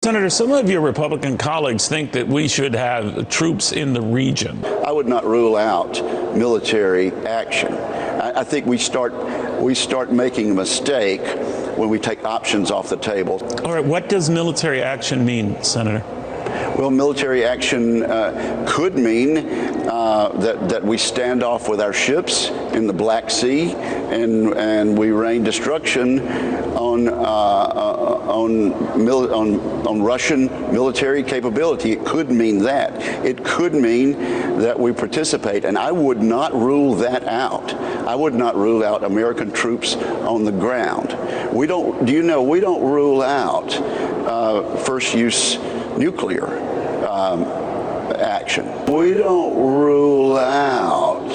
Senator, some of your Republican colleagues think that we should have troops in the region. I would not rule out military action. I think we start making a mistake when we take options off the table. All right, what does military action mean, Senator? Well, military action could mean that we stand off with our ships in the Black Sea and we rain destruction on Russian military capability. It could mean that. It could mean that we participate, and I would not rule that out. I would not rule out American troops on the ground. We don't rule out first use nuclear action. We don't rule out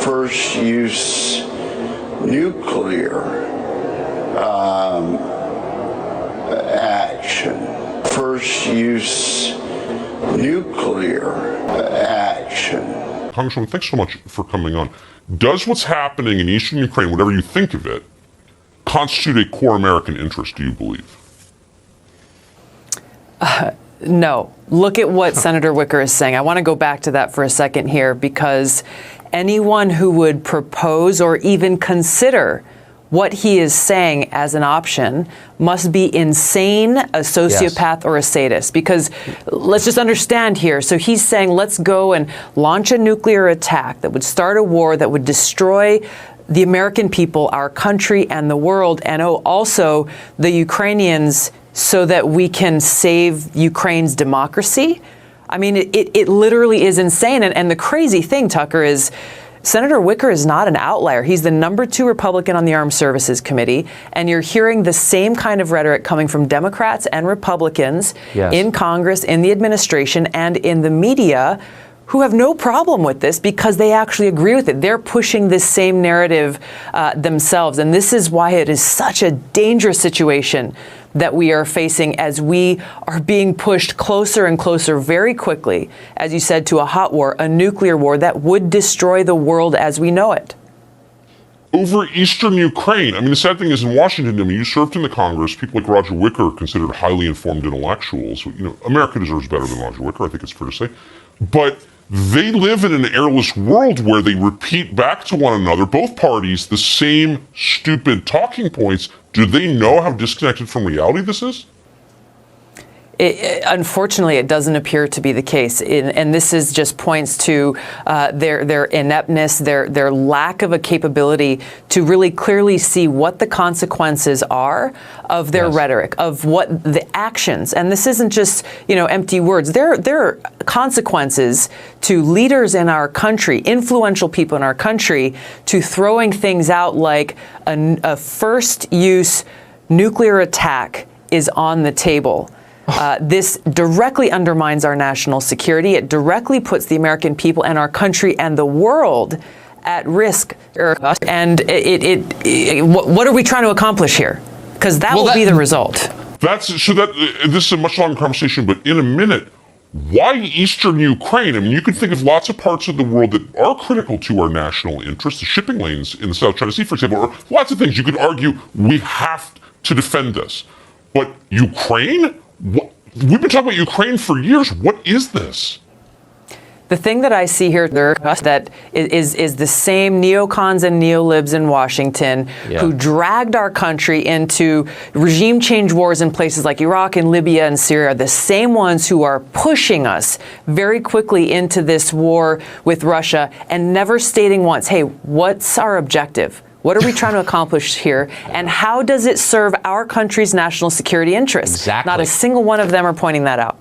first use nuclear action. First use nuclear action. Congresswoman, thanks so much for coming on. Does what's happening in eastern Ukraine, whatever you think of it, constitute a core American interest, do you believe? No. Look at what Senator Wicker is saying. I want to go back to that for a second here, because anyone who would propose or even consider what he is saying as an option must be insane, a sociopath, or a sadist. Because let's just understand here. So he's saying, let's go and launch a nuclear attack that would start a war that would destroy the American people, our country, and the world, and also the Ukrainians, so that we can save Ukraine's democracy. I mean, it literally is insane. And the crazy thing, Tucker, is Senator Wicker is not an outlier. He's the #2 Republican on the Armed Services Committee, and you're hearing the same kind of rhetoric coming from Democrats and Republicans in Congress, in the administration, and in the media, who have no problem with this because they actually agree with it. They're pushing this same narrative themselves, and this is why it is such a dangerous situation that we are facing as we are being pushed closer and closer very quickly, as you said, to a hot war, a nuclear war that would destroy the world as we know it. Over eastern Ukraine, I mean, the sad thing is in Washington, I mean, you served in the Congress. People like Roger Wicker are considered highly informed intellectuals. You know, America deserves better than Roger Wicker, I think it's fair to say. But they live in an airless world where they repeat back to one another, both parties, the same stupid talking points. Do they know how disconnected from reality this is? Unfortunately, it doesn't appear to be the case, and this is just points to their ineptness, their lack of a capability to really clearly see what the consequences are of their rhetoric, of what the actions. And this isn't just empty words. There are consequences to leaders in our country, influential people in our country, to throwing things out like a first-use nuclear attack is on the table. This directly undermines our national security. It directly puts the American people and our country and the world at risk. And what are we trying to accomplish here? Because that will be the result. This is a much longer conversation, but in a minute, why eastern Ukraine? I mean, you could think of lots of parts of the world that are critical to our national interests, the shipping lanes in the South China Sea, for example, or lots of things. You could argue we have to defend this. But Ukraine? We've been talking about Ukraine for years. What is this? The thing that I see here that is the same neocons and neolibs in Washington who dragged our country into regime change wars in places like Iraq and Libya and Syria, the same ones who are pushing us very quickly into this war with Russia and never stating once, hey, what's our objective? What are we trying to accomplish here? And how does it serve our country's national security interests? Exactly. Not a single one of them are pointing that out.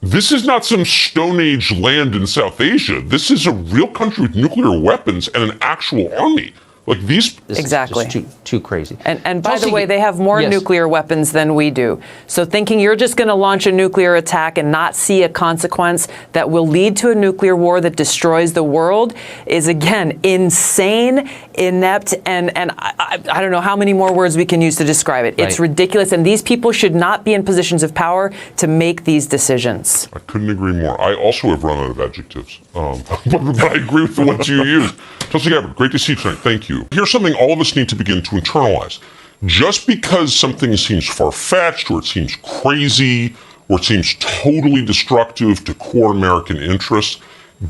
This is not some Stone Age land in South Asia. This is a real country with nuclear weapons and an actual army. Like these. Exactly. This is just too crazy. And by the way, they have more nuclear weapons than we do. So thinking you're just going to launch a nuclear attack and not see a consequence that will lead to a nuclear war that destroys the world is, again, insane, inept, and I don't know how many more words we can use to describe it. It's ridiculous, and these people should not be in positions of power to make these decisions. I couldn't agree more. I also have run out of adjectives, but I agree with the ones you used. Tulsi Gabbard, great to see you tonight. Thank you. Here's something all of us need to begin to internalize. Just because something seems far-fetched or it seems crazy or it seems totally destructive to core American interests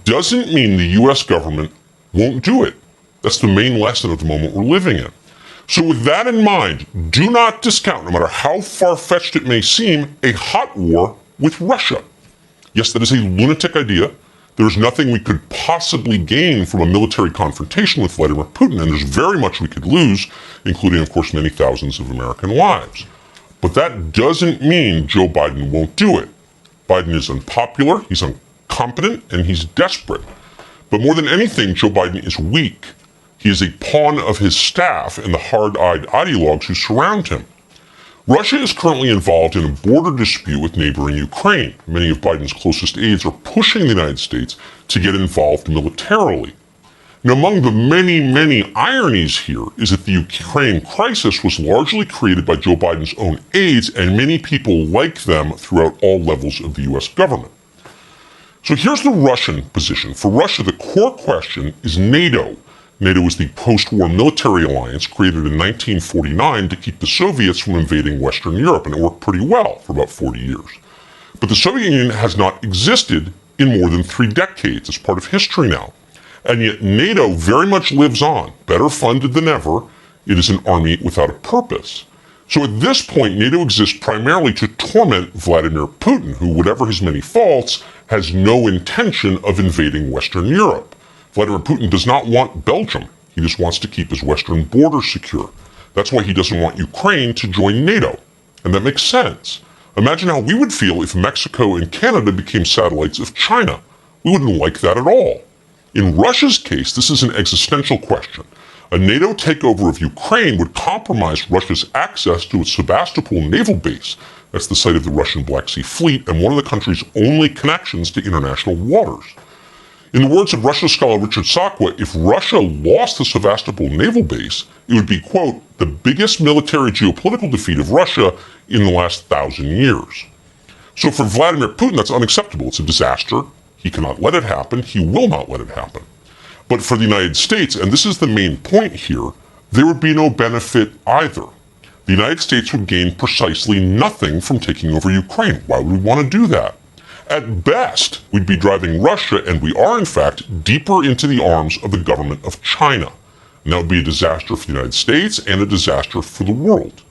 doesn't mean the U.S. government won't do it. That's the main lesson of the moment we're living in. So with that in mind, do not discount, no matter how far-fetched it may seem, a hot war with Russia. Yes, that is a lunatic idea. There's nothing we could possibly gain from a military confrontation with Vladimir Putin, and there's very much we could lose, including, of course, many thousands of American lives. But that doesn't mean Joe Biden won't do it. Biden is unpopular, he's incompetent, and he's desperate. But more than anything, Joe Biden is weak. He is a pawn of his staff and the hard-eyed ideologues who surround him. Russia is currently involved in a border dispute with neighboring Ukraine. Many of Biden's closest aides are pushing the United States to get involved militarily. Now, among the many, many ironies here is that the Ukraine crisis was largely created by Joe Biden's own aides and many people like them throughout all levels of the U.S. government. So here's the Russian position. For Russia, the core question is NATO. NATO is the post-war military alliance created in 1949 to keep the Soviets from invading Western Europe, and it worked pretty well for about 40 years. But the Soviet Union has not existed in more than 3 decades. It's part of history now. And yet NATO very much lives on, better funded than ever. It is an army without a purpose. So at this point, NATO exists primarily to torment Vladimir Putin, who, whatever his many faults, has no intention of invading Western Europe. Vladimir Putin does not want Belgium. He just wants to keep his western border secure. That's why he doesn't want Ukraine to join NATO. And that makes sense. Imagine how we would feel if Mexico and Canada became satellites of China. We wouldn't like that at all. In Russia's case, this is an existential question. A NATO takeover of Ukraine would compromise Russia's access to its Sevastopol naval base. That's the site of the Russian Black Sea Fleet and one of the country's only connections to international waters. In the words of Russia scholar Richard Sakwa, if Russia lost the Sevastopol naval base, it would be, quote, the biggest military geopolitical defeat of Russia in the last 1,000 years. So for Vladimir Putin, that's unacceptable. It's a disaster. He cannot let it happen. He will not let it happen. But for the United States, and this is the main point here, there would be no benefit either. The United States would gain precisely nothing from taking over Ukraine. Why would we want to do that? At best, we'd be driving Russia, and we are in fact, deeper into the arms of the government of China. And that would be a disaster for the United States and a disaster for the world.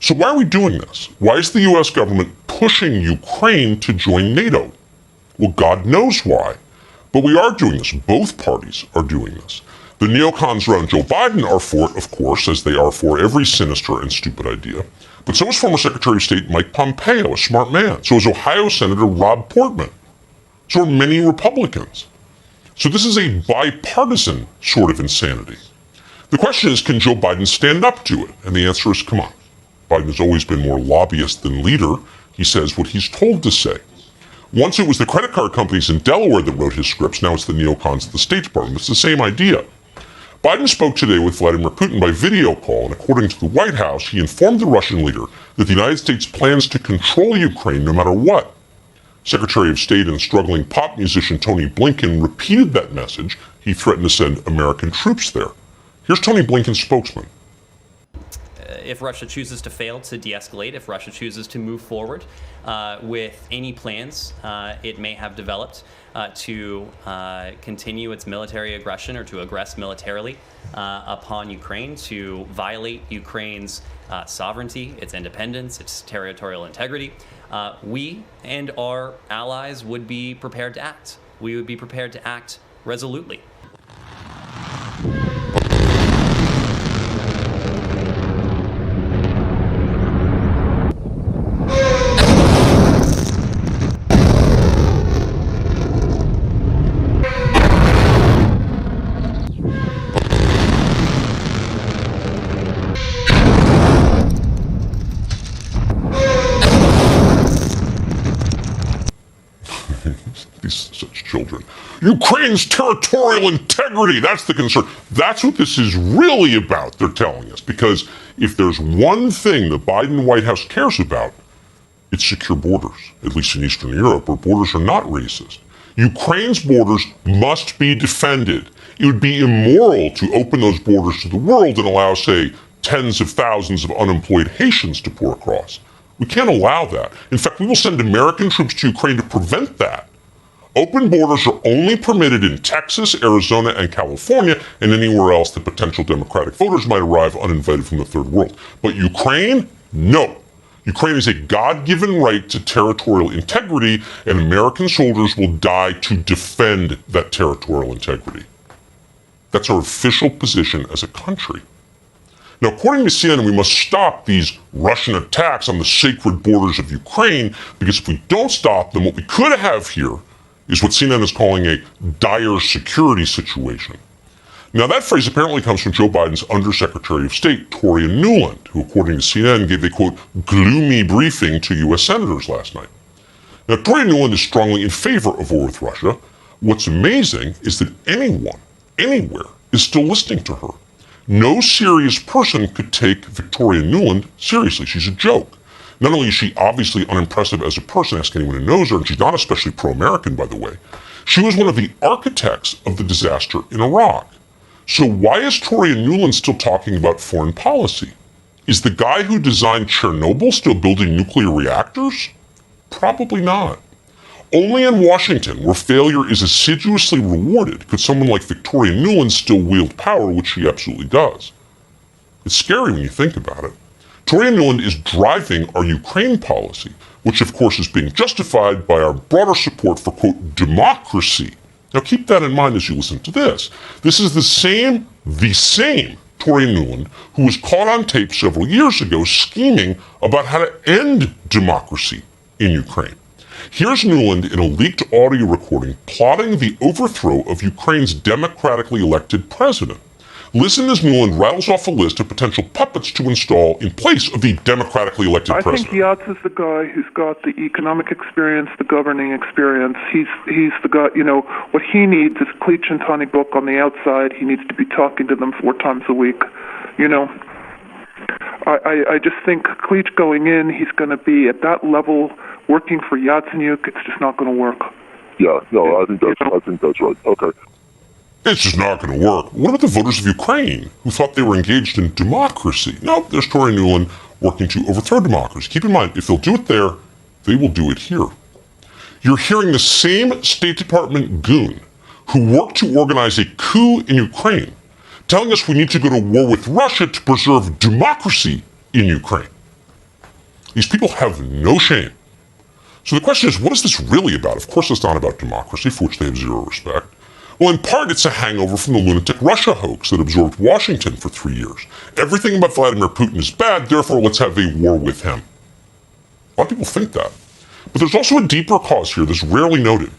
So why are we doing this? Why is the US government pushing Ukraine to join NATO? Well, God knows why. But we are doing this. Both parties are doing this. The neocons around Joe Biden are for it, of course, as they are for every sinister and stupid idea. But so is former Secretary of State Mike Pompeo, a smart man. So is Ohio Senator Rob Portman. So are many Republicans. So this is a bipartisan sort of insanity. The question is, can Joe Biden stand up to it? And the answer is, come on. Biden has always been more lobbyist than leader. He says what he's told to say. Once it was the credit card companies in Delaware that wrote his scripts, now it's the neocons at the State Department. It's the same idea. Biden spoke today with Vladimir Putin by video call, and according to the White House, he informed the Russian leader that the United States plans to control Ukraine no matter what. Secretary of State and struggling pop musician Tony Blinken repeated that message. He threatened to send American troops there. Here's Tony Blinken's spokesman. If Russia chooses to fail to de-escalate, if Russia chooses to move forward with any plans it may have developed to continue its military aggression or to aggress militarily upon Ukraine, to violate Ukraine's sovereignty, its independence, its territorial integrity, we and our allies would be prepared to act. We would be prepared to act resolutely. Such children. Ukraine's territorial integrity, that's the concern. That's what this is really about, they're telling us. Because if there's one thing the Biden White House cares about, it's secure borders, at least in Eastern Europe, where borders are not racist. Ukraine's borders must be defended. It would be immoral to open those borders to the world and allow, say, tens of thousands of unemployed Haitians to pour across. We can't allow that. In fact, we will send American troops to Ukraine to prevent that. Open borders are only permitted in Texas, Arizona, and California, and anywhere else that potential Democratic voters might arrive uninvited from the third world. But Ukraine, no. Ukraine is a God-given right to territorial integrity, and American soldiers will die to defend that territorial integrity. That's our official position as a country. Now, according to CNN, we must stop these Russian attacks on the sacred borders of Ukraine, because if we don't stop them, what we could have here is what CNN is calling a dire security situation. Now, that phrase apparently comes from Joe Biden's Undersecretary of State, Toria Nuland, who, according to CNN, gave a, quote, gloomy briefing to U.S. senators last night. Now, Toria Nuland is strongly in favor of war with Russia. What's amazing is that anyone, anywhere, is still listening to her. No serious person could take Victoria Nuland seriously. She's a joke. Not only is she obviously unimpressive as a person, ask anyone who knows her, and she's not especially pro-American, by the way, she was one of the architects of the disaster in Iraq. So why is Toria Nuland still talking about foreign policy? Is the guy who designed Chernobyl still building nuclear reactors? Probably not. Only in Washington, where failure is assiduously rewarded, could someone like Victoria Nuland still wield power, which she absolutely does. It's scary when you think about it. Toria Nuland is driving our Ukraine policy, which of course is being justified by our broader support for, quote, democracy. Now keep that in mind as you listen to this. This is the same Toria Nuland who was caught on tape several years ago scheming about how to end democracy in Ukraine. Here's Nuland in a leaked audio recording plotting the overthrow of Ukraine's democratically elected president. Listen as Nuland rattles off a list of potential puppets to install in place of the democratically elected president. I think Yats is the guy who's got the economic experience, the governing experience. He's the guy, what he needs is Klitsch and Tony Book on the outside. He needs to be talking to them 4 times a week. I just think Klitsch going in, he's going to be at that level working for Yatsenyuk. It's just not going to work. Yeah, no, I think that's right. Okay. It's just not going to work. What about the voters of Ukraine who thought they were engaged in democracy? No, there's Toria Nuland working to overthrow democracy. Keep in mind, if they'll do it there, they will do it here. You're hearing the same State Department goon who worked to organize a coup in Ukraine telling us we need to go to war with Russia to preserve democracy in Ukraine. These people have no shame. So the question is, what is this really about? Of course it's not about democracy, for which they have zero respect. Well, in part, it's a hangover from the lunatic Russia hoax that absorbed Washington for 3 years. Everything about Vladimir Putin is bad, therefore let's have a war with him. A lot of people think that. But there's also a deeper cause here that's rarely noted.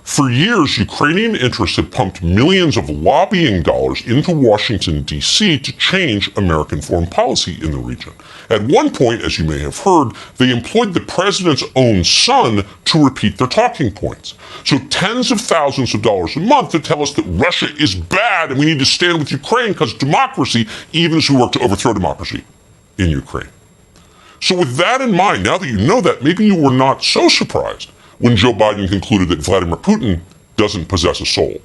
For years, Ukrainian interests have pumped millions of lobbying dollars into Washington, D.C. to change American foreign policy in the region. At one point, as you may have heard, they employed the president's own son to repeat their talking points. So tens of thousands of dollars a month to tell us that Russia is bad and we need to stand with Ukraine because democracy, even as we work to overthrow democracy in Ukraine. So with that in mind, now that you know that, maybe you were not so surprised when Joe Biden concluded that Vladimir Putin doesn't possess a soul.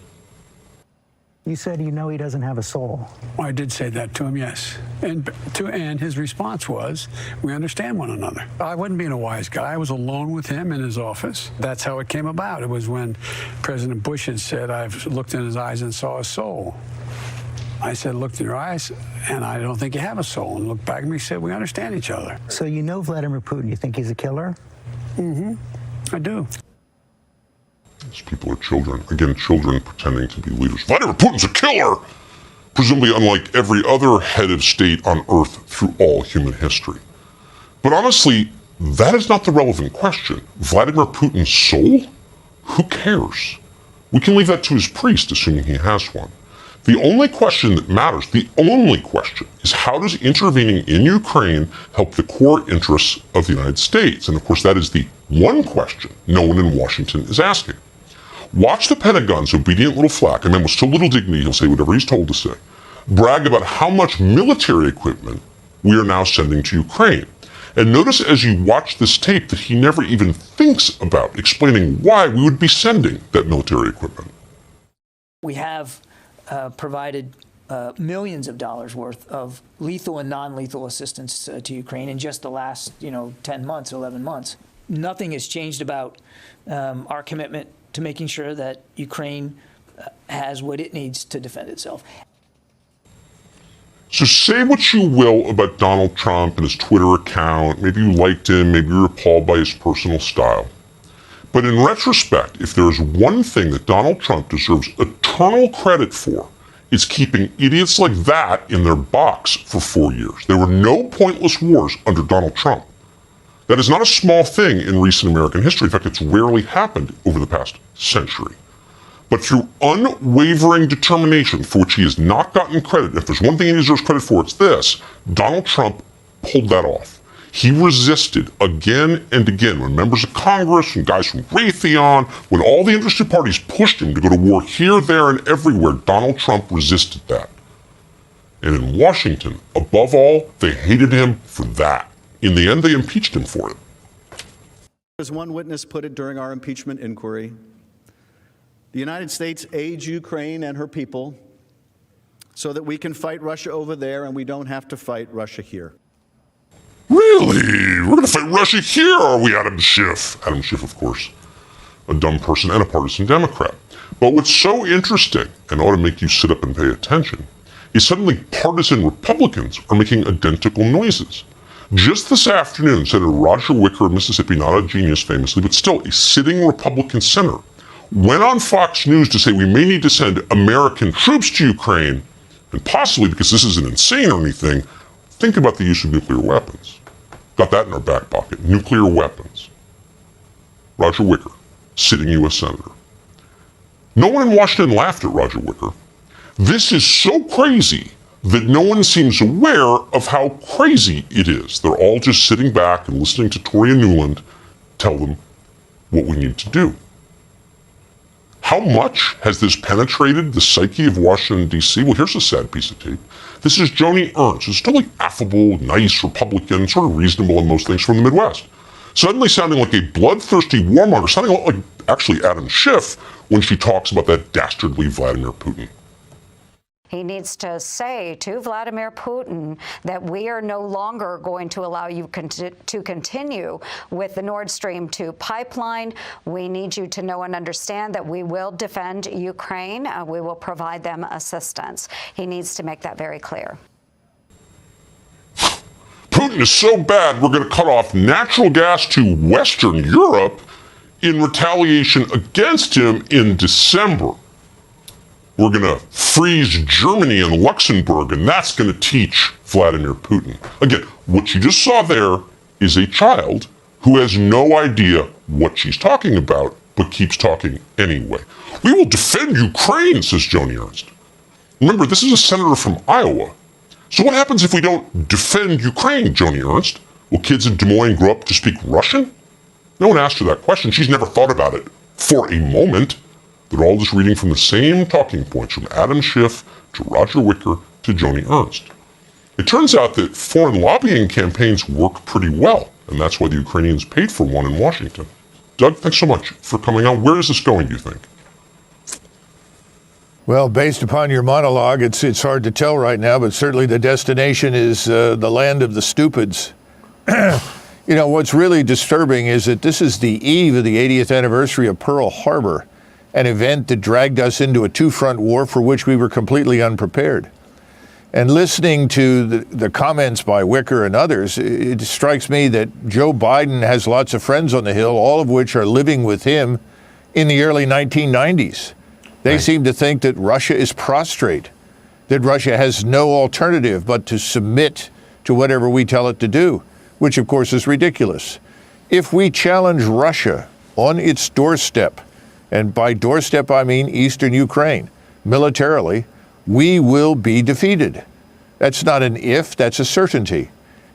You said he doesn't have a soul. I did say that to him, yes. And his response was, we understand one another. I wasn't being a wise guy. I was alone with him in his office. That's how it came about. It was when President Bush had said, I've looked in his eyes and saw a soul. I said, looked in your eyes, and I don't think you have a soul. And looked back at me and said, we understand each other. So you know Vladimir Putin. You think he's a killer? Mm-hmm. I do. These people are children. Again, children pretending to be leaders. Vladimir Putin's a killer! Presumably unlike every other head of state on earth through all human history. But honestly, that is not the relevant question. Vladimir Putin's soul? Who cares? We can leave that to his priest, assuming he has one. The only question that matters, the only question, is how does intervening in Ukraine help the core interests of the United States? And of course, that is the one question no one in Washington is asking. Watch the Pentagon's obedient little flack, a man with so little dignity he'll say whatever he's told to say, brag about how much military equipment we are now sending to Ukraine. And notice as you watch this tape that he never even thinks about explaining why we would be sending that military equipment. We have provided millions of dollars worth of lethal and non-lethal assistance to Ukraine in just the last 10 months, 11 months. Nothing has changed about our commitment to making sure that Ukraine has what it needs to defend itself. So say what you will about Donald Trump and his Twitter account. Maybe you liked him, maybe you were appalled by his personal style. But in retrospect, if there is one thing that Donald Trump deserves eternal credit for, it's keeping idiots like that in their box for 4 years. There were no pointless wars under Donald Trump. That is not a small thing in recent American history. In fact, it's rarely happened over the past century. But through unwavering determination, for which he has not gotten credit, if there's one thing he deserves credit for, it's this: Donald Trump pulled that off. He resisted again and again when members of Congress and guys from Raytheon, when all the interested parties pushed him to go to war here, there, and everywhere, Donald Trump resisted that. And in Washington, above all, they hated him for that. In the end, they impeached him for it. As one witness put it during our impeachment inquiry, the United States aids Ukraine and her people so that we can fight Russia over there and we don't have to fight Russia here. Really? We're going to fight Russia here, are we, Adam Schiff? Adam Schiff, of course, a dumb person and a partisan Democrat. But what's so interesting, and ought to make you sit up and pay attention, is suddenly partisan Republicans are making identical noises. Just this afternoon, Senator Roger Wicker of Mississippi, not a genius famously, but still a sitting Republican senator, went on Fox News to say we may need to send American troops to Ukraine, and possibly, because this isn't insane or anything, think about the use of nuclear weapons. Got that in our back pocket. Nuclear weapons. Roger Wicker, sitting U.S. Senator. No one in Washington laughed at Roger Wicker. This is so crazy that no one seems aware of how crazy it is. They're all just sitting back and listening to Toria Nuland tell them what we need to do. How much has this penetrated the psyche of Washington, D.C.? Well, here's a sad piece of tape. This is Joni Ernst, who's totally affable, nice Republican, sort of reasonable in most things from the Midwest. Suddenly sounding like a bloodthirsty warmonger, sounding like actually Adam Schiff when she talks about that dastardly Vladimir Putin. He needs to say to Vladimir Putin that we are no longer going to allow you to continue with the Nord Stream 2 pipeline. We need you to know and understand that we will defend Ukraine. We will provide them assistance. He needs to make that very clear. Putin is so bad, we're going to cut off natural gas to Western Europe in retaliation against him in December. We're going to freeze Germany and Luxembourg, and that's going to teach Vladimir Putin. Again, what you just saw there is a child who has no idea what she's talking about, but keeps talking anyway. We will defend Ukraine, says Joni Ernst. Remember, this is a senator from Iowa. So what happens if we don't defend Ukraine, Joni Ernst? Will kids in Des Moines grow up to speak Russian? No one asked her that question. She's never thought about it for a moment. They're all just reading from the same talking points, from Adam Schiff to Roger Wicker to Joni Ernst. It turns out that foreign lobbying campaigns work pretty well, and that's why the Ukrainians paid for one in Washington. Doug, thanks so much for coming on. Where is this going, do you think? Well, based upon your monologue, it's hard to tell right now, but certainly the destination is the land of the stupids. You know, what's really disturbing is that this is the eve of the 80th anniversary of Pearl Harbor, an event that dragged us into a two-front war for which we were completely unprepared. And listening to the comments by Wicker and others, it strikes me that Joe Biden has lots of friends on the Hill, all of which are living with him in the early 1990s. They seem to think that Russia is prostrate, that Russia has no alternative but to submit to whatever we tell it to do, which of course is ridiculous. If we challenge Russia on its doorstep, and by doorstep I mean eastern Ukraine, militarily, we will be defeated. That's not an if, that's a certainty.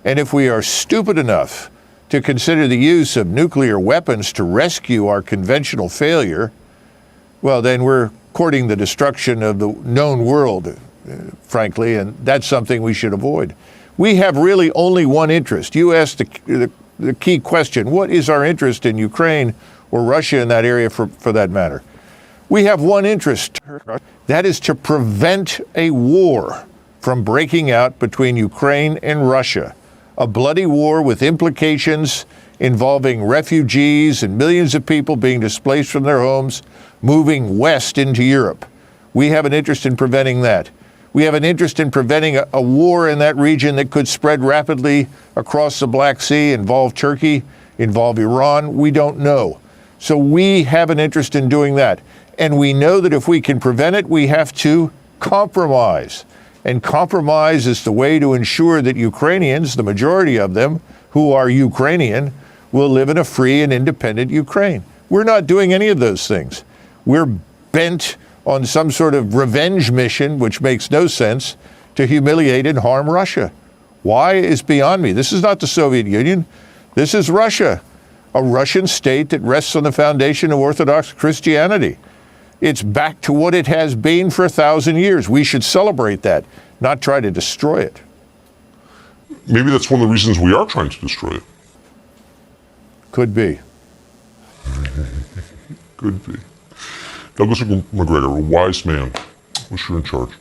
And if we are stupid enough to consider the use of nuclear weapons to rescue our conventional failure, well, then we're courting the destruction of the known world, frankly, and that's something we should avoid. We have really only one interest. You asked the key question, what is our interest in Ukraine or Russia in that area for that matter? We have one interest. That is to prevent a war from breaking out between Ukraine and Russia, a bloody war with implications involving refugees and millions of people being displaced from their homes, moving west into Europe. We have an interest in preventing that. We have an interest in preventing a war in that region that could spread rapidly across the Black Sea, involve Turkey, involve Iran. We don't know. So we have an interest in doing that. And we know that if we can prevent it, we have to compromise. And compromise is the way to ensure that Ukrainians, the majority of them who are Ukrainian, will live in a free and independent Ukraine. We're not doing any of those things. We're bent on some sort of revenge mission, which makes no sense, to humiliate and harm Russia. Why is beyond me. This is not the Soviet Union. This is Russia, a Russian state that rests on the foundation of Orthodox Christianity. It's back to what it has been for 1,000 years. We should celebrate that, not try to destroy it. Maybe that's one of the reasons we are trying to destroy it. Could be. Could be. Douglas McGregor, a wise man. Wish you're in charge.